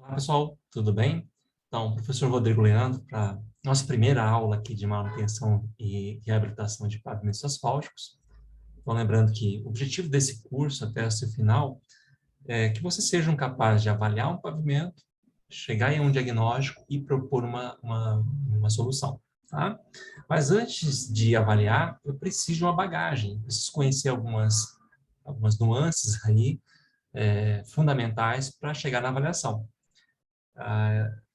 Olá, pessoal, tudo bem? Então, professor Rodrigo Leandro, para nossa primeira aula aqui de manutenção e reabilitação de pavimentos asfálticos. Então, lembrando que o objetivo desse curso, até o seu final, é que vocês sejam capazes de avaliar um pavimento, chegar em um diagnóstico e propor uma solução, tá? Mas antes de avaliar, eu preciso de uma bagagem, eu preciso conhecer algumas nuances aí, fundamentais para chegar na avaliação.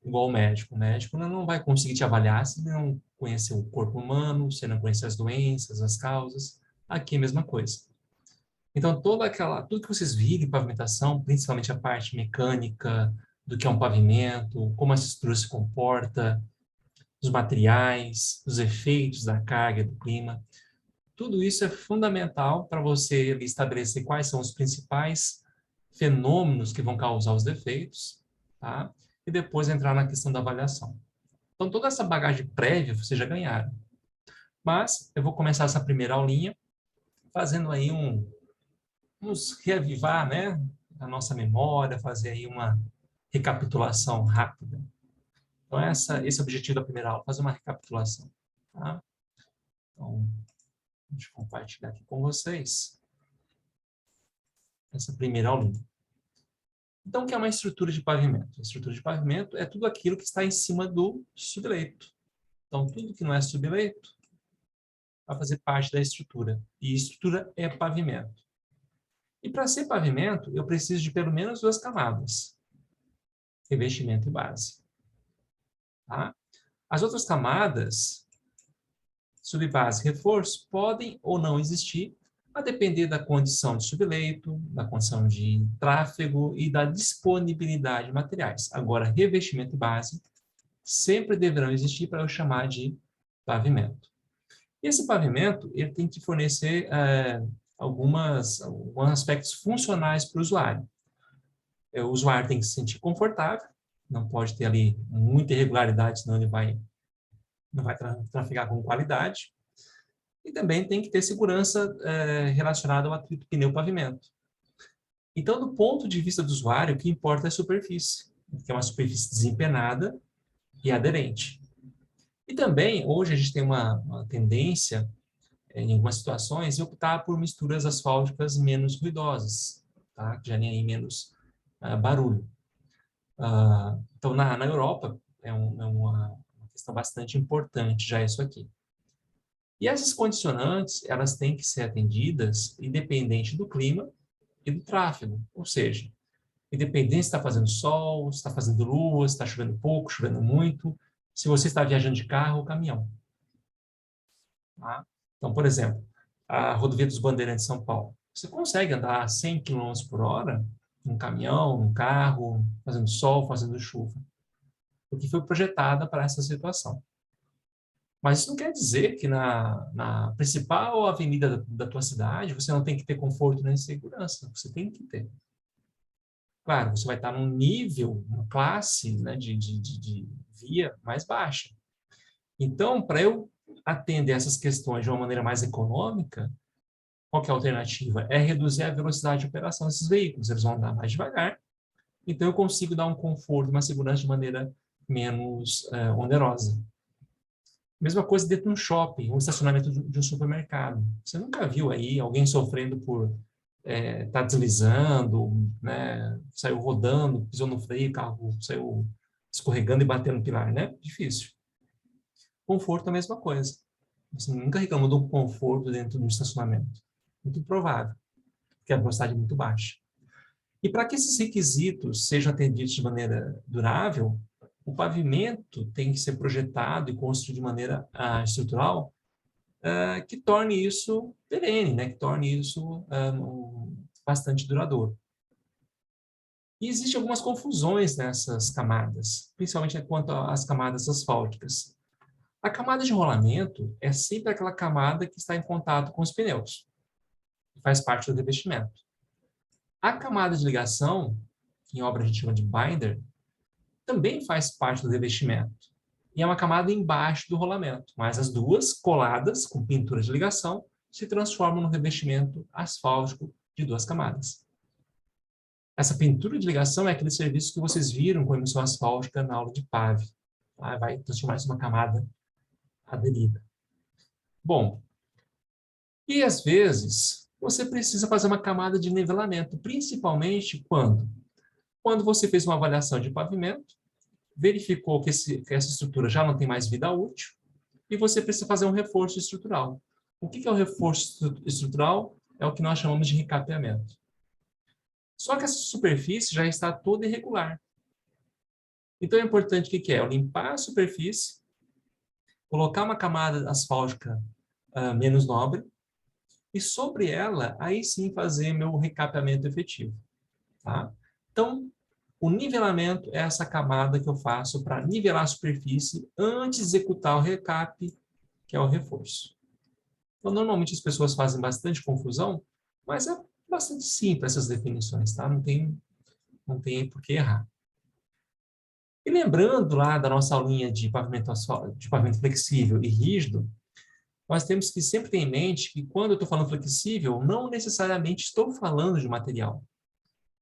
Igual o médico. O médico não vai conseguir te avaliar se não conhecer o corpo humano, se não conhecer as doenças, as causas. Aqui é a mesma coisa. Então, tudo que vocês viram em pavimentação, principalmente a parte mecânica, do que é um pavimento, como a estrutura se comporta, os materiais, os efeitos da carga, do clima, tudo isso é fundamental para você ali estabelecer quais são os principais fenômenos que vão causar os defeitos, tá? E depois entrar na questão da avaliação. Então, toda essa bagagem prévia vocês já ganharam. Mas eu vou começar essa primeira aulinha fazendo aí vamos reavivar, né, a nossa memória, fazer aí uma recapitulação rápida. Então, esse é o objetivo da primeira aula, fazer uma recapitulação, tá? Então, deixa eu compartilhar aqui com vocês essa primeira aulinha. Então, o que é uma estrutura de pavimento? A estrutura de pavimento é tudo aquilo que está em cima do subleito. Então, tudo que não é subleito vai fazer parte da estrutura. E estrutura é pavimento. E para ser pavimento, eu preciso de pelo menos duas camadas: revestimento e base. Tá? As outras camadas, subbase e reforço, podem ou não existir, a depender da condição de subleito, da condição de tráfego e da disponibilidade de materiais. Agora, revestimento e base sempre deverão existir para eu chamar de pavimento. Esse pavimento ele tem que fornecer alguns aspectos funcionais para o usuário. O usuário tem que se sentir confortável, não pode ter ali muita irregularidade, senão ele não vai trafegar com qualidade. E também tem que ter segurança relacionada ao atrito pneu-pavimento. Então, do ponto de vista do usuário, o que importa é a superfície, que é uma superfície desempenada e aderente. E também, hoje, a gente tem uma tendência, em algumas situações, de optar por misturas asfálticas menos ruidosas, tá? Que gerem aí menos barulho. Então, na Europa, é uma questão bastante importante já isso aqui. E essas condicionantes, elas têm que ser atendidas independente do clima e do tráfego. Ou seja, independente se está fazendo sol, se está fazendo lua, se está chovendo pouco, chovendo muito, se você está viajando de carro ou caminhão. Tá? Então, por exemplo, a rodovia dos Bandeirantes de São Paulo. Você consegue andar a 100 km por hora num caminhão, num carro, fazendo sol, fazendo chuva, porque foi projetada para essa situação. Mas isso não quer dizer que na principal avenida da tua cidade você não tem que ter conforto nem segurança. Você tem que ter. Claro, você vai estar num nível, uma classe, né, de via mais baixa. Então, para eu atender essas questões de uma maneira mais econômica, qual que é a alternativa? É reduzir a velocidade de operação desses veículos. Eles vão andar mais devagar, então eu consigo dar um conforto, uma segurança de maneira menos onerosa. Mesma coisa dentro de um shopping, um estacionamento de um supermercado. Você nunca viu aí alguém sofrendo por estar deslizando, né? Saiu rodando, pisou no freio, o carro saiu escorregando e batendo no pilar, né? Difícil. Conforto é a mesma coisa. Você nunca reclamou do conforto dentro do estacionamento. Muito improvável, porque a velocidade é muito baixa. E para que esses requisitos sejam atendidos de maneira durável, o pavimento tem que ser projetado e construído de maneira estrutural que torne isso perene, né? Que torne isso bastante duradouro. E existem algumas confusões nessas camadas, principalmente quanto às camadas asfálticas. A camada de rolamento é sempre aquela camada que está em contato com os pneus, que faz parte do revestimento. A camada de ligação, que em obra a gente chama de binder, também faz parte do revestimento. E é uma camada embaixo do rolamento, mas as duas, coladas com pintura de ligação, se transformam no revestimento asfáltico de duas camadas. Essa pintura de ligação é aquele serviço que vocês viram com a emissão asfáltica na aula de PAV. Tá? Vai transformar isso em uma camada aderida. Bom, e às vezes você precisa fazer uma camada de nivelamento, principalmente quando você fez uma avaliação de pavimento, verificou que essa estrutura já não tem mais vida útil, e você precisa fazer um reforço estrutural. O que é o reforço estrutural? É o que nós chamamos de recapeamento. Só que essa superfície já está toda irregular. Então é importante o que é? Eu limpar a superfície, colocar uma camada asfáltica menos nobre, e sobre ela, aí sim fazer meu recapeamento efetivo. Tá? Então, o nivelamento é essa camada que eu faço para nivelar a superfície antes de executar o recap, que é o reforço. Então, normalmente as pessoas fazem bastante confusão, mas é bastante simples essas definições, tá? Não tem por que errar. E lembrando lá da nossa aulinha de pavimento flexível e rígido, nós temos que sempre ter em mente que quando eu estou falando flexível, não necessariamente estou falando de material.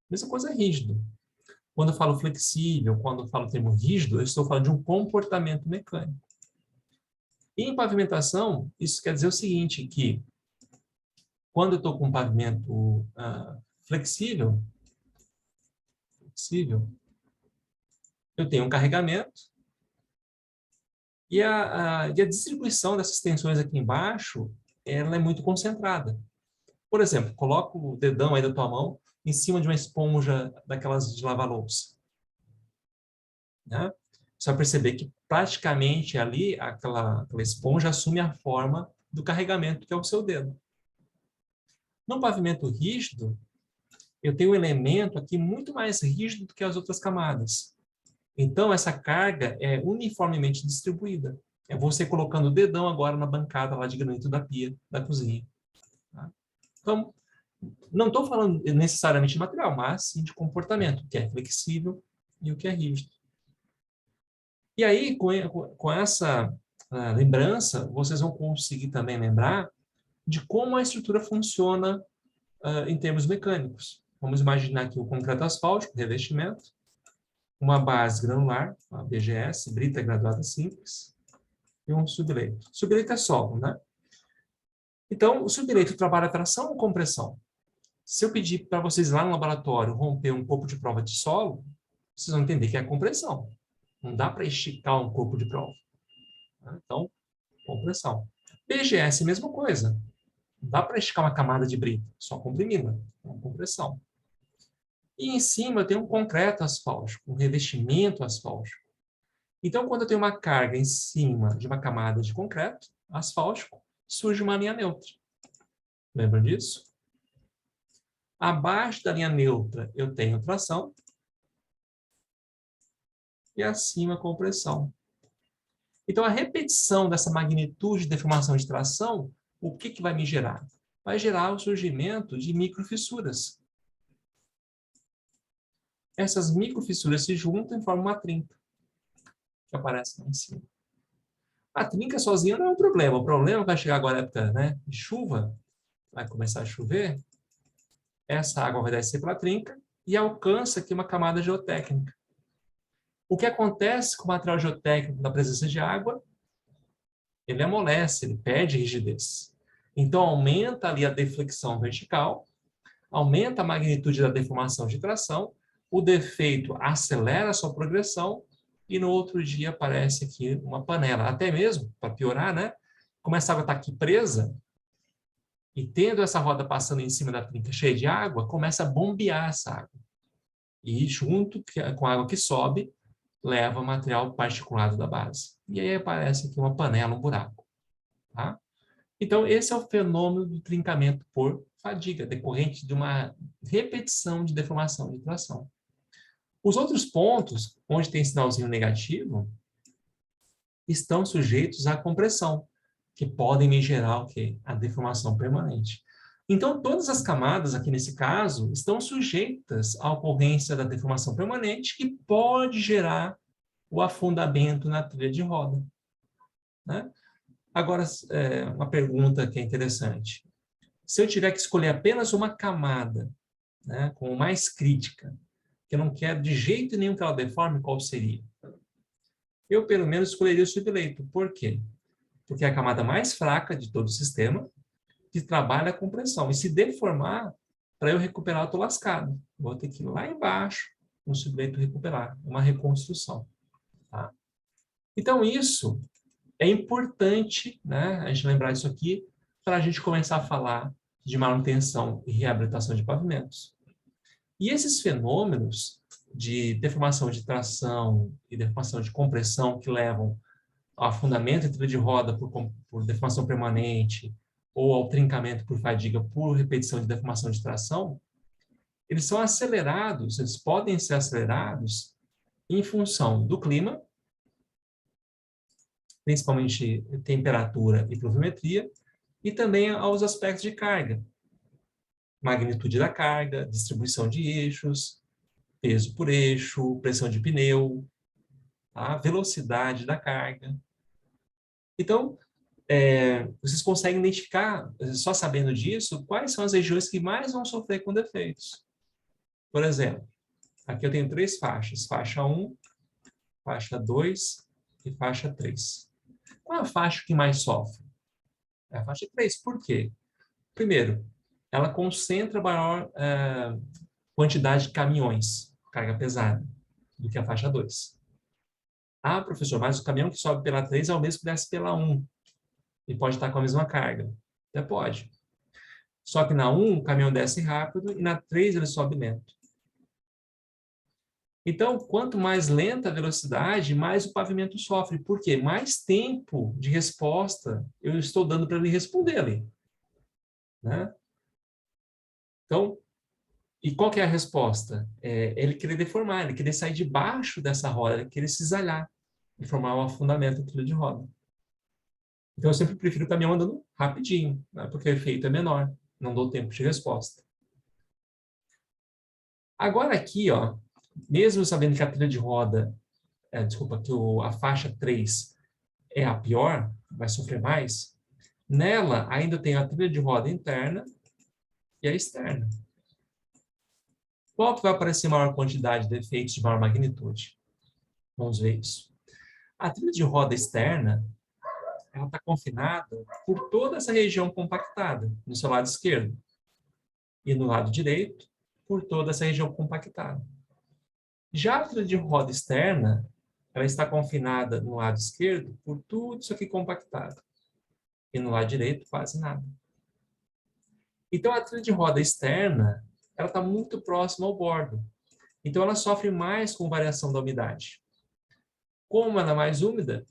Mesma coisa é rígido. Quando eu falo flexível, quando eu falo termo rígido, eu estou falando de um comportamento mecânico. E em pavimentação, isso quer dizer o seguinte, que quando eu estou com um pavimento flexível, eu tenho um carregamento e a distribuição dessas tensões aqui embaixo, ela é muito concentrada. Por exemplo, coloca o dedão aí da tua mão em cima de uma esponja daquelas de lavar louça. Né? Você vai perceber que praticamente ali aquela esponja assume a forma do carregamento, que é o seu dedo. No pavimento rígido, eu tenho um elemento aqui muito mais rígido do que as outras camadas. Então, essa carga é uniformemente distribuída. É você colocando o dedão agora na bancada lá de granito da pia da cozinha. Tá? Então, não estou falando necessariamente de material, mas sim de comportamento, o que é flexível e o que é rígido. E aí, com essa lembrança, vocês vão conseguir também lembrar de como a estrutura funciona em termos mecânicos. Vamos imaginar aqui o concreto asfáltico, revestimento, uma base granular, a BGS, brita graduada simples, e um subleito. Subleito é solo, né? Então, o subleito trabalha tração ou compressão? Se eu pedir para vocês lá no laboratório romper um corpo de prova de solo, vocês vão entender que é compressão. Não dá para esticar um corpo de prova. Então, compressão. BGS, mesma coisa. Não dá para esticar uma camada de brita, só comprimida. Então, compressão. E em cima tem um concreto asfáltico, um revestimento asfáltico. Então, quando eu tenho uma carga em cima de uma camada de concreto asfáltico, surge uma linha neutra. Lembra disso? Abaixo da linha neutra eu tenho tração e acima compressão. Então, a repetição dessa magnitude de deformação de tração, o que vai me gerar? Vai gerar o surgimento de microfissuras. Essas microfissuras se juntam e formam uma trinca, que aparece lá em cima. A trinca sozinha não é um problema. O problema vai chegar agora na época, né, de chuva, vai começar a chover, essa água vai descer pela trinca e alcança aqui uma camada geotécnica. O que acontece com o material geotécnico na presença de água? Ele amolece, ele perde rigidez. Então, aumenta ali a deflexão vertical, aumenta a magnitude da deformação de tração, o defeito acelera a sua progressão e no outro dia aparece aqui uma panela. Até mesmo, para piorar, né? Como essa água está aqui presa, e tendo essa roda passando em cima da trinca cheia de água, começa a bombear essa água. E junto com a água que sobe, leva material particulado da base. E aí aparece aqui uma panela, um buraco. Tá? Então, esse é o fenômeno do trincamento por fadiga, decorrente de uma repetição de deformação de tração. Os outros pontos, onde tem sinalzinho negativo, estão sujeitos à compressão, que podem me gerar o quê? A deformação permanente. Então, todas as camadas, aqui nesse caso, estão sujeitas à ocorrência da deformação permanente, que pode gerar o afundamento na trilha de roda. Né? Agora, uma pergunta que é interessante. Se eu tiver que escolher apenas uma camada né, como mais crítica, que eu não quero de jeito nenhum que ela deforme, qual seria? Eu, pelo menos, escolheria o subleito. Por quê? Porque é a camada mais fraca de todo o sistema, que trabalha com pressão. E se deformar, para eu recuperar, eu estou lascado. Vou ter que ir lá embaixo, no subleito recuperar, uma reconstrução. Tá? Então, isso é importante, né, a gente lembrar isso aqui, para a gente começar a falar de manutenção e reabilitação de pavimentos. E esses fenômenos de deformação de tração e deformação de compressão que levam ao afundamento em trilha de roda por deformação permanente ou ao trincamento por fadiga por repetição de deformação de tração, eles são acelerados, eles podem ser acelerados em função do clima, principalmente temperatura e pluviometria, e também aos aspectos de carga. Magnitude da carga, distribuição de eixos, peso por eixo, pressão de pneu, a velocidade da carga. Então, vocês conseguem identificar, só sabendo disso, quais são as regiões que mais vão sofrer com defeitos. Por exemplo, aqui eu tenho 3 faixas, faixa 1, faixa 2 e faixa 3. Qual é a faixa que mais sofre? É a faixa 3. Por quê? Primeiro, ela concentra maior quantidade de caminhões, carga pesada, do que a faixa 2. Ah, professor, mas o caminhão que sobe pela 3 é o mesmo que desce pela 1. E pode estar com a mesma carga. Até pode. Só que na 1, o caminhão desce rápido e na 3 ele sobe lento. Então, quanto mais lenta a velocidade, mais o pavimento sofre. Por quê? Mais tempo de resposta eu estou dando para ele responder ali. Né? Então, e qual que é a resposta? Ele querer deformar, ele querer sair debaixo dessa roda, ele querer cisalhar e formar um afundamento em trilha de roda. Então, eu sempre prefiro o caminhão andando rapidinho, né? Porque o efeito é menor, não dou tempo de resposta. Agora aqui, ó, mesmo sabendo que a trilha de roda, que a faixa 3 é a pior, vai sofrer mais, nela ainda tem a trilha de roda interna e a externa. Qual que vai aparecer maior quantidade de efeitos de maior magnitude? Vamos ver isso. A trilha de roda externa, ela está confinada por toda essa região compactada, no seu lado esquerdo. E no lado direito, por toda essa região compactada. Já a trilha de roda externa, ela está confinada no lado esquerdo por tudo isso aqui compactado. E no lado direito, quase nada. Então, a trilha de roda externa, ela está muito próxima ao bordo. Então, ela sofre mais com variação da umidade. Como ela é mais úmida,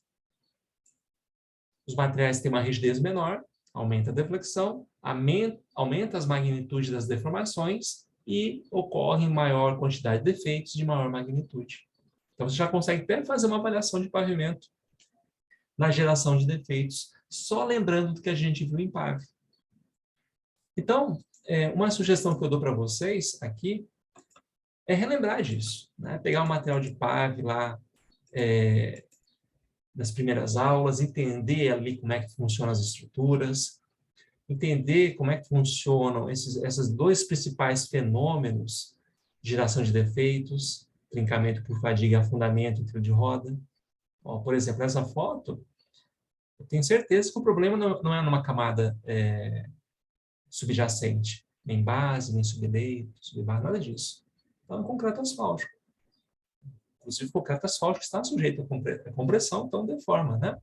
os materiais têm uma rigidez menor, aumenta a deflexão, aumenta as magnitudes das deformações e ocorre maior quantidade de defeitos de maior magnitude. Então, você já consegue até fazer uma avaliação de pavimento na geração de defeitos, só lembrando do que a gente viu em PAV. Então, uma sugestão que eu dou para vocês aqui é relembrar disso, né? Pegar o material de PAV lá das primeiras aulas, entender ali como é que funcionam as estruturas, entender como é que funcionam esses 2 principais fenômenos de geração de defeitos, trincamento por fadiga e afundamento em trilho de roda. Ó, por exemplo, nessa foto, eu tenho certeza que o problema não é numa camada subjacente, nem base, nem subleito, subbase, nada disso. Então, é um concreto asfáltico. Inclusive, o concreto asfáltico está sujeito à compressão, então deforma, né?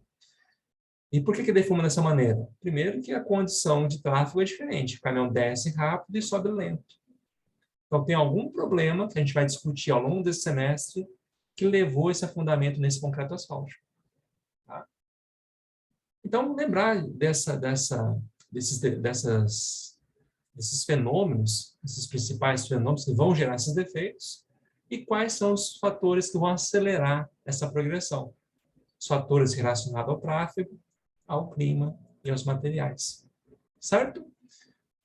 E por que deforma dessa maneira? Primeiro que a condição de tráfego é diferente. O caminhão desce rápido e sobe lento. Então, tem algum problema que a gente vai discutir ao longo desse semestre que levou esse afundamento nesse concreto asfáltico. Tá? Então, lembrar desses fenômenos, esses principais fenômenos que vão gerar esses defeitos e quais são os fatores que vão acelerar essa progressão. Os fatores relacionados ao tráfego, ao clima e aos materiais. Certo?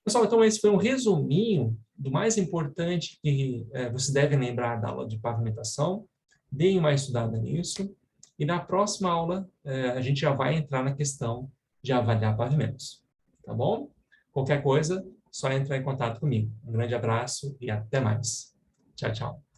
Pessoal, então esse foi um resuminho do mais importante que você deve lembrar da aula de pavimentação. Deem uma estudada nisso. E na próxima aula, a gente já vai entrar na questão de avaliar pavimentos. Tá bom? Qualquer coisa, só entrar em contato comigo. Um grande abraço e até mais. Tchau, tchau.